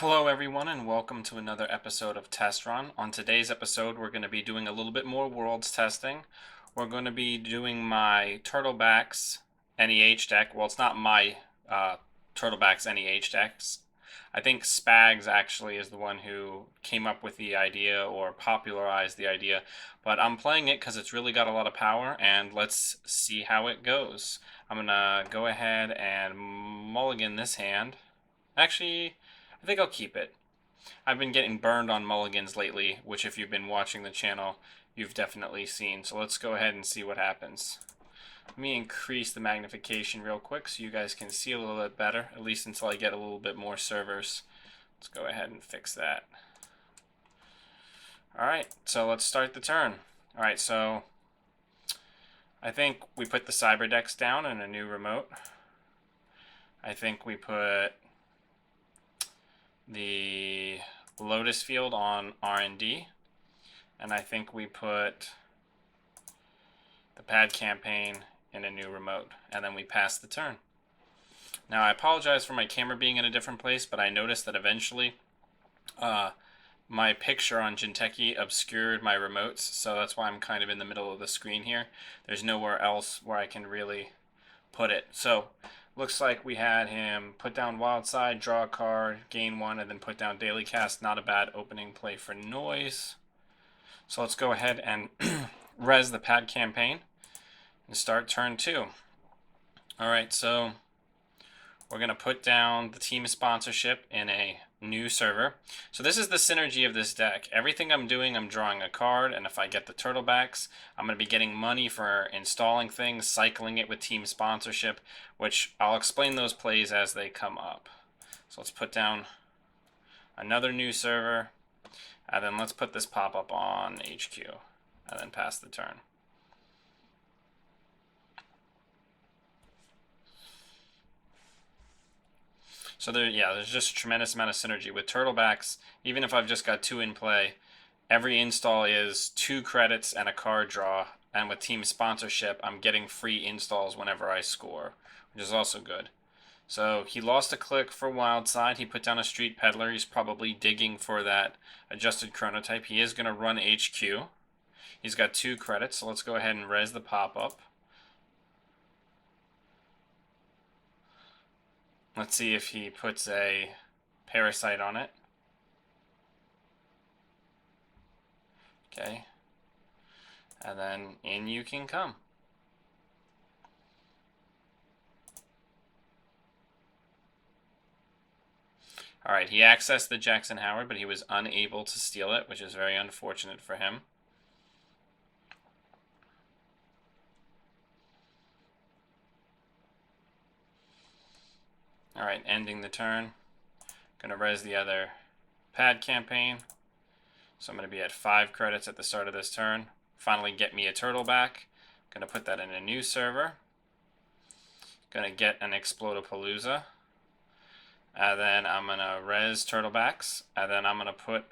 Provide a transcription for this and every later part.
Hello everyone and welcome to another episode of Test Run. On today's episode we're going to be doing a little bit more worlds testing. We're going to be doing my Turtlebacks NEH deck. Well, it's not my Turtlebacks NEH decks. I think Spags actually is the one who came up with the idea or popularized the idea, but I'm playing it because it's really got a lot of power, and let's see how it goes. I'm going to go ahead and mulligan this hand. Actually, I think I'll keep it. I've been getting burned on mulligans lately, which if you've been watching the channel, you've definitely seen. So let's go ahead and see what happens. Let me increase the magnification real quick so you guys can see a little bit better, at least until I get a little bit more servers. Let's go ahead and fix that. Alright, so let's start the turn. Alright, so I think we put the cyber decks down in a new remote. I think we put the Lotus Field on R&D, and I think we put the pad campaign in a new remote, and then we pass the turn. Now I apologize for my camera being in a different place, but I noticed that eventually my picture on Jinteki obscured my remotes, so that's why I'm kind of in the middle of the screen here. There's nowhere else where I can really put it. So looks like we had him put down Wild Side, draw a card, gain one, and then put down Daily Cast. Not a bad opening play for Noise. So let's go ahead and res the pad campaign and start turn 2. Alright, so we're going to put down the team sponsorship in a new server. So this is the synergy of this deck. Everything I'm doing, I'm drawing a card, and if I get the Turtlebacks, I'm going to be getting money for installing things, cycling it with team sponsorship, which I'll explain those plays as they come up. So let's put down another new server, and then let's put this pop-up on HQ, and then pass the turn. So there's just a tremendous amount of synergy with Turtlebacks. Even if I've just got 2 in play, every install is 2 credits and a card draw. And with team sponsorship, I'm getting free installs whenever I score, which is also good. So he lost a click for Wildside. He put down a Street Peddler. He's probably digging for that adjusted chronotype. He is going to run HQ. He's got 2 credits, so let's go ahead and res the pop-up. Let's see if he puts a Parasite on it. Okay. And then in you can come. Alright, he accessed the Jackson Howard, but he was unable to steal it, which is very unfortunate for him. Alright, ending the turn. Gonna res the other pad campaign. So I'm going to be at 5 credits at the start of this turn. Finally get me a Turtleback. Gonna put that in a new server. Gonna get an Explodapalooza. And then I'm gonna res Turtlebacks. And then I'm gonna put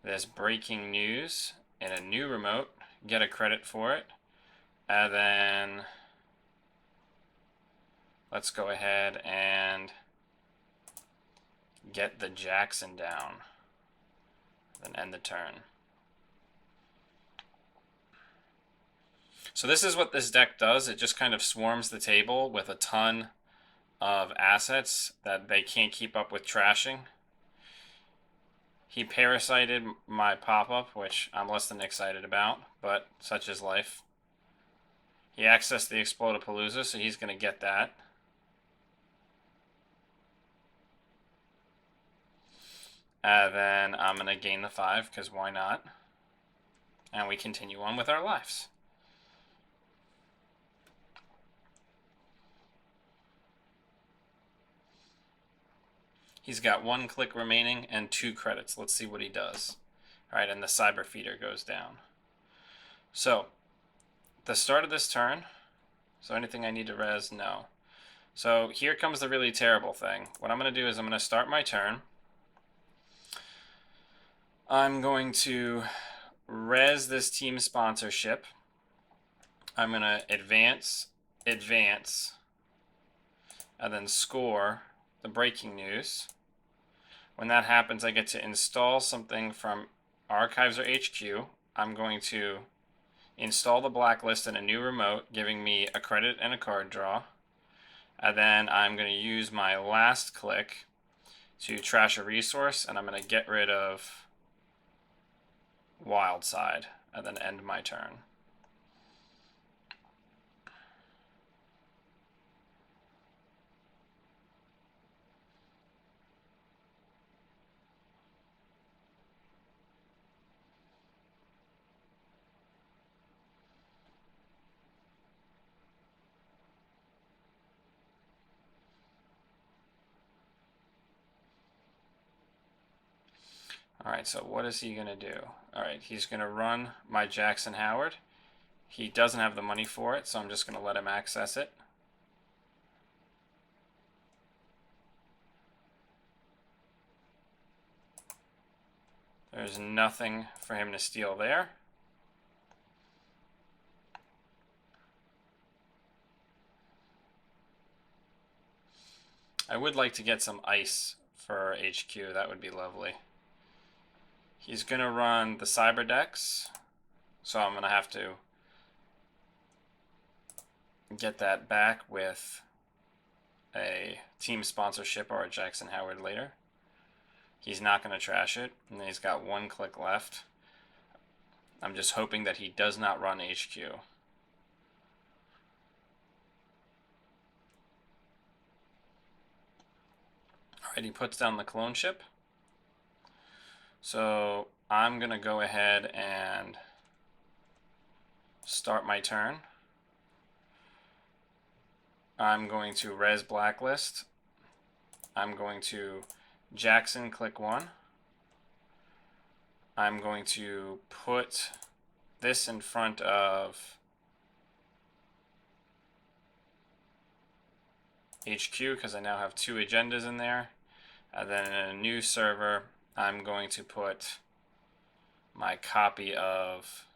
this Breaking News in a new remote. Get a credit for it. And then let's go ahead and get the Jackson down. Then end the turn. So this is what this deck does. It just kind of swarms the table with a ton of assets that they can't keep up with trashing. He parasited my pop-up, which I'm less than excited about, but such is life. He accessed the Explodapalooza, so he's going to get that. Then I'm going to gain the 5, because why not? And we continue on with our lives. He's got 1 click remaining and 2 credits. Let's see what he does. Alright, and the Cyber Feeder goes down. So, the start of this turn, so anything I need to res? No. So here comes the really terrible thing. What I'm going to do is I'm going to start my turn. I'm going to res this team sponsorship. I'm going to advance, and then score the Breaking News. When that happens, I get to install something from Archives or HQ. I'm going to install the blacklist in a new remote, giving me a credit and a card draw. And then I'm going to use my last click to trash a resource, and I'm going to get rid of Wildside, and then end my turn. Alright, so what is he going to do? Alright, he's going to run my Jackson Howard. He doesn't have the money for it, so I'm just going to let him access it. There's nothing for him to steal there. I would like to get some ice for HQ. That would be lovely. He's going to run the Cyber Decks, so I'm going to have to get that back with a team sponsorship or a Jackson Howard later. He's not going to trash it, and he's got one click left. I'm just hoping that he does not run HQ. Alright, he puts down the clone ship. So I'm going to go ahead and start my turn. I'm going to res blacklist. I'm going to Jackson click 1. I'm going to put this in front of HQ because I now have 2 agendas in there. And then in a new server, I'm going to put my copy of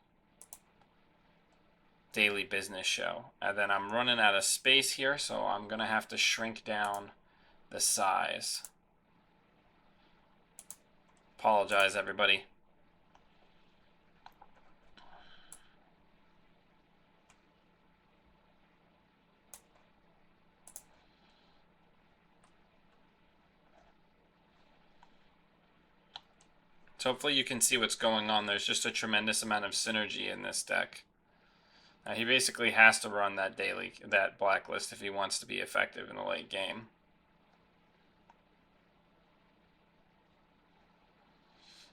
Daily Business Show. And then I'm running out of space here, so I'm going to have to shrink down the size. Apologize, everybody. So hopefully you can see what's going on. There's just a tremendous amount of synergy in this deck. Now he basically has to run that blacklist if he wants to be effective in the late game.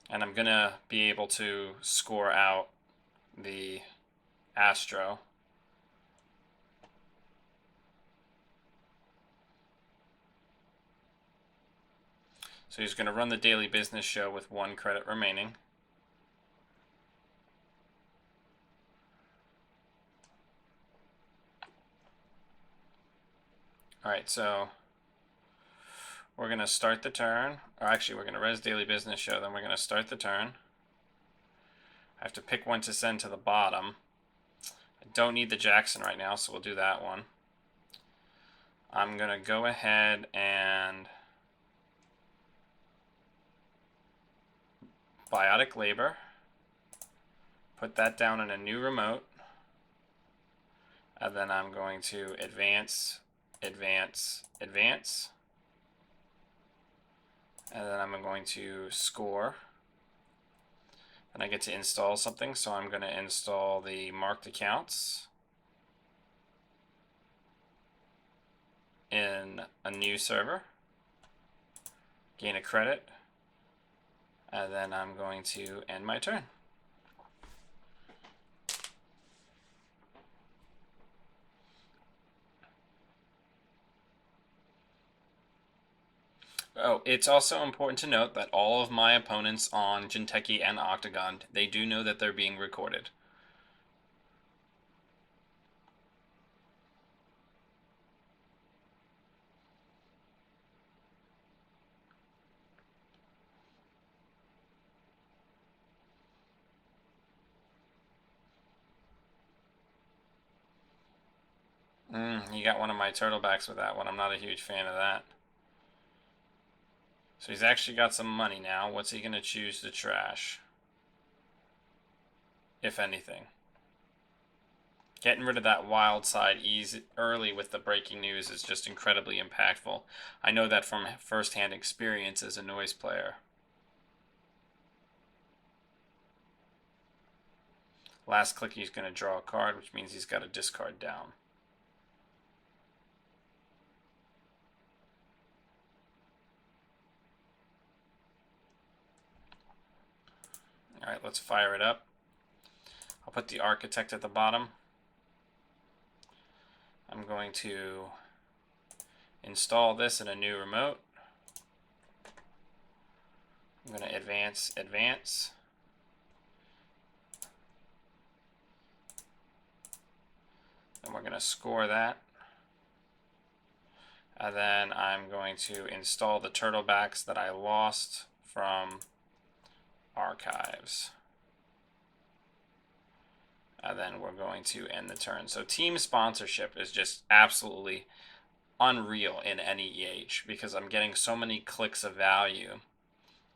And I'm going to be able to score out the Astro. So he's going to run the Daily Business Show with 1 credit remaining. Alright, so we're going to start the turn. Or actually, we're going to res Daily Business Show, then we're going to start the turn. I have to pick one to send to the bottom. I don't need the Jackson right now, so we'll do that one. I'm going to go ahead and Biotic Labor. Put that down in a new remote. And then I'm going to advance, advance, advance. And then I'm going to score. And I get to install something, so I'm going to install the marked accounts in a new server. Gain a credit. And then I'm going to end my turn. Oh, it's also important to note that all of my opponents on Jinteki and Octagon, they do know that they're being recorded. You got one of my turtlebacks with that one. I'm not a huge fan of that. So he's actually got some money now. What's he going to choose to trash? If anything. Getting rid of that wild side easy early with the breaking news is just incredibly impactful. I know that from first-hand experience as a noise player. Last click he's going to draw a card, which means he's got to discard down. Alright, let's fire it up. I'll put the Architect at the bottom. I'm going to install this in a new remote. I'm going to advance. And we're going to score that. And then I'm going to install the turtlebacks that I lost from archives. And then we're going to end the turn. So team sponsorship is just absolutely unreal in NEH because I'm getting so many clicks of value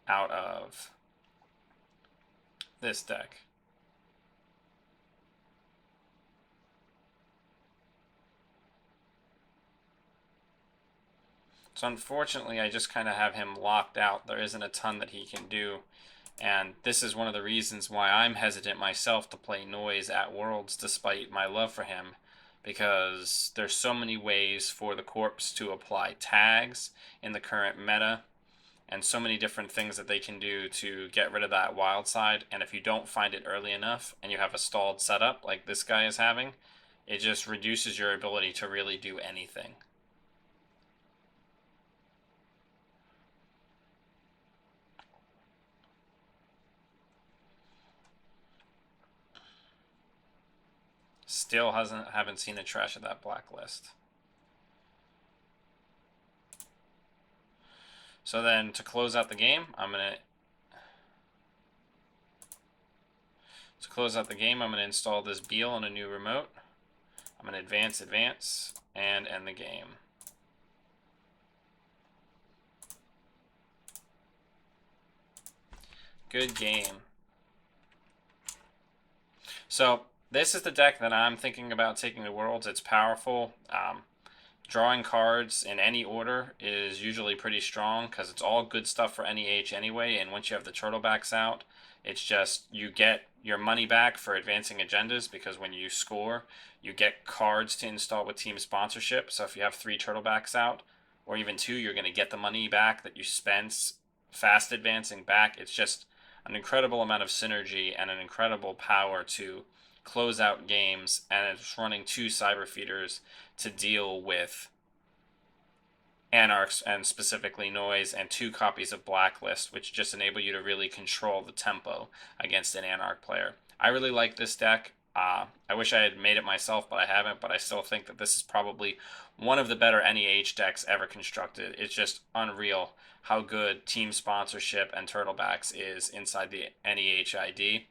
out of this deck. So unfortunately, I just kind of have him locked out. There isn't a ton that he can do. And this is one of the reasons why I'm hesitant myself to play Noise at Worlds despite my love for him. Because there's so many ways for the corpse to apply tags in the current meta. And so many different things that they can do to get rid of that wild side. And if you don't find it early enough and you have a stalled setup like this guy is having, it just reduces your ability to really do anything. Still haven't seen the trash of that blacklist. So then to close out the game, I'm going to install this Beal on a new remote. I'm going to advance, and end the game. Good game. So this is the deck that I'm thinking about taking to Worlds. It's powerful. Drawing cards in any order is usually pretty strong because it's all good stuff for NEH anyway. And once you have the turtlebacks out, it's just you get your money back for advancing agendas because when you score, you get cards to install with team sponsorship. So if you have 3 turtlebacks out, or even 2, you're going to get the money back that you spent fast advancing back. It's just an incredible amount of synergy and an incredible power to close out games, and it's running 2 cyber feeders to deal with Anarchs and specifically Noise, and 2 copies of Blacklist, which just enable you to really control the tempo against an Anarch player. I really like this deck. I wish I had made it myself, but I haven't, but I still think that this is probably one of the better NEH decks ever constructed. It's just unreal how good team sponsorship and turtlebacks is inside the NEH ID.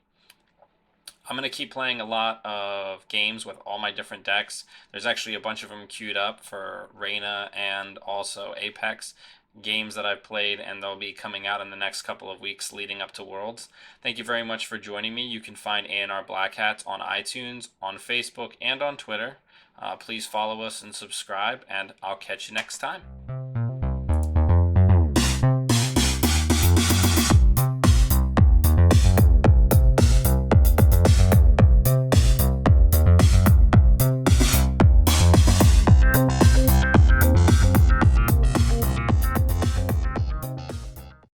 I'm going to keep playing a lot of games with all my different decks. There's actually a bunch of them queued up for Reyna and also Apex games that I've played, and they'll be coming out in the next couple of weeks leading up to Worlds. Thank you very much for joining me. You can find A&R Black Hats on iTunes, on Facebook, and on Twitter. Please follow us and subscribe, and I'll catch you next time.